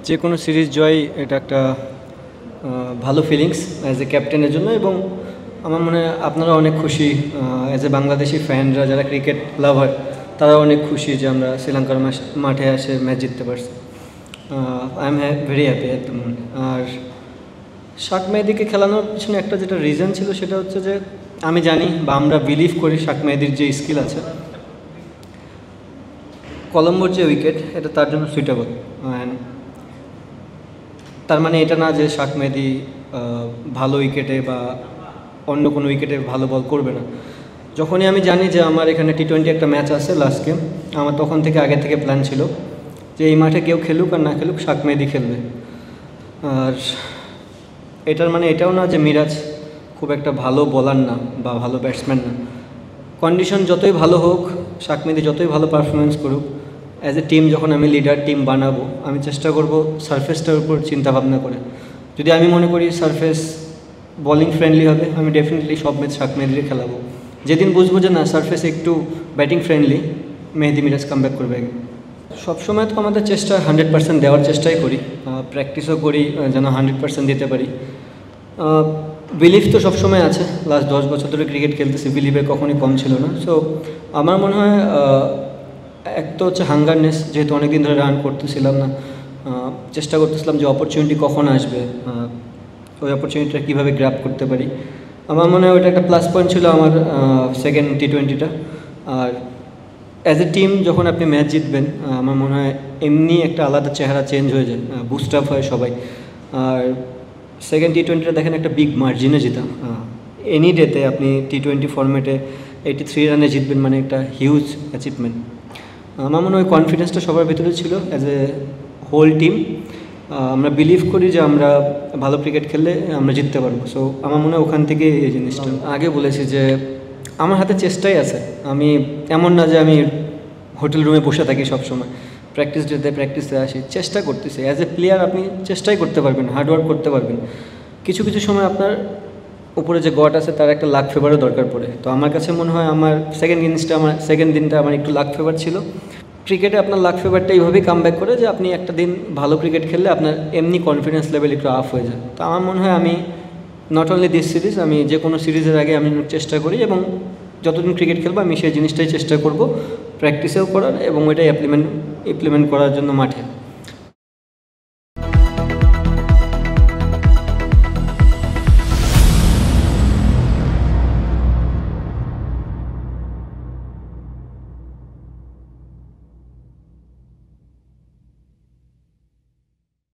যে কোনো সিরিজ জয় এটা একটা ভালো ফিলিংস অ্যাজ এ ক্যাপ্টেনের জন্য, এবং আমার মনে হয় আপনারা অনেক খুশি অ্যাজ এ বাংলাদেশি ফ্যানরা যারা ক্রিকেট লাভার তারা অনেক খুশি যে আমরা শ্রীলঙ্কার মাঠে এসে ম্যাচ জিততে পারছি। I am very happy at the moment. আর শাক মেহেদীকে খেলানোর পিছনে একটা যেটা রিজন ছিল সেটা হচ্ছে যে আমি জানি বা আমরা বিলিভ করি শাক মেহেদীর যে স্কিল আছে, কলম্বোর যে উইকেট এটা তার জন্য সুইটেবল। অ্যান্ড তার মানে এটা না যে শাক মেহেদী ভালো উইকেটে বা অন্য কোনো উইকেটে ভালো বল করবে না। যখনই আমি জানি যে আমার এখানে টি-20 একটা ম্যাচ আছে লাস্ট গেম, আমার তখন থেকে আগে থেকে প্ল্যান ছিল যে এই মাঠে কেউ খেলুক আর না খেলুক শাক মেহেদী খেলবে। আর এটার মানে এটাও না যে মিরাজ খুব একটা ভালো বোলার না বা ভালো ব্যাটসম্যান না। কন্ডিশন যতই ভালো হোক, শাক মেহেদী যতই ভালো পারফরমেন্স করুক, অ্যাজ এ টিম যখন আমি লিডার টিম বানাবো আমি চেষ্টা করব সারফেসটার উপর চিন্তাভাবনা করে। যদি আমি মনে করি সারফেস বোলিং ফ্রেন্ডলি হবে, আমি ডেফিনেটলি সব ম্যাচ শাক মেহেদীকে খেলাবো। যেদিন বুঝবো যে না সারফেস একটু ব্যাটিং ফ্রেন্ডলি, মেহেদী মিরাজ কামব্যাক করবে। সবসময় তো আমাদের চেষ্টা 100% দেওয়ার চেষ্টাই করি, প্র্যাকটিসও করি যেন 100% দিতে পারি। বিলিভ তো সবসময় আছে, লাস্ট 10 বছর ধরে ক্রিকেট খেলতেছি, বিলিভে কখনই কম ছিল না। সো আমার মনে হয় এক তো হচ্ছে হাঙ্গারনেস, যেহেতু অনেকদিন ধরে রান করতেছিলাম না, চেষ্টা করতেছিলাম যে অপরচুনিটি কখন আসবে, ওই অপরচুনিটিটা কীভাবে গ্র্যাব করতে পারি। আমার মনে হয় ওইটা একটা প্লাস পয়েন্ট ছিল আমার সেকেন্ড টি-20টা। আর অ্যাজ এ টিম যখন আপনি ম্যাচ জিতবেন আমার মনে হয় এমনি একটা আলাদা চেহারা চেঞ্জ হয়ে যায়, বুস্ট আপ হয় সবাই। আর সেকেন্ড টি-20টা দেখেন একটা বিগ মার্জিনে জিতাম। এনি ডেতে আপনি টি-20 ফরম্যাটে 83 রানে জিতবেন মানে একটা হিউজ অ্যাচিভমেন্ট। আমার মনে হয় কনফিডেন্সটা সবার ভিতরে ছিল অ্যাজ এ হোল টিম। আমরা বিলিভ করি যে আমরা ভালো ক্রিকেট খেললে আমরা জিততে পারবো। সো আমার মনে হয় ওখান থেকে এই জিনিসটা আগে বলেছি যে আমার হাতে চেষ্টাই আছে। আমি এমন না যে আমি হোটেল রুমে বসে থাকি সবসময়, প্র্যাকটিস ডেতে প্র্যাকটিসে আসি, চেষ্টা করতেছি। অ্যাজ এ প্লেয়ার আপনি চেষ্টাই করতে পারবেন, হার্ডওয়ার্ক করতে পারবেন। কিছু কিছু সময় আপনার উপরে যে গড আছে তার একটা লাক ফেভারও দরকার পড়ে। তো আমার কাছে মনে হয় আমার সেকেন্ড দিনটা আমার একটু লাক ফেভার ছিল। ক্রিকেটে আপনার লাক ফেভারটা এইভাবেই কামব্যাক করে যে আপনি একটা দিন ভালো ক্রিকেট খেললে আপনার এমনি কনফিডেন্স লেভেল একটু আপ হয়ে যায়। তো আমার মনে হয় আমি নট অনলি দিস সিরিজ, আমি যে কোনো সিরিজের আগে আমি চেষ্টা করি এবং যতদিন ক্রিকেট খেলবো আমি সেই জিনিসটাই চেষ্টা করব প্র্যাকটিসেও করার এবং ওইটাই ইমপ্লিমেন্ট করার জন্য মাঠে।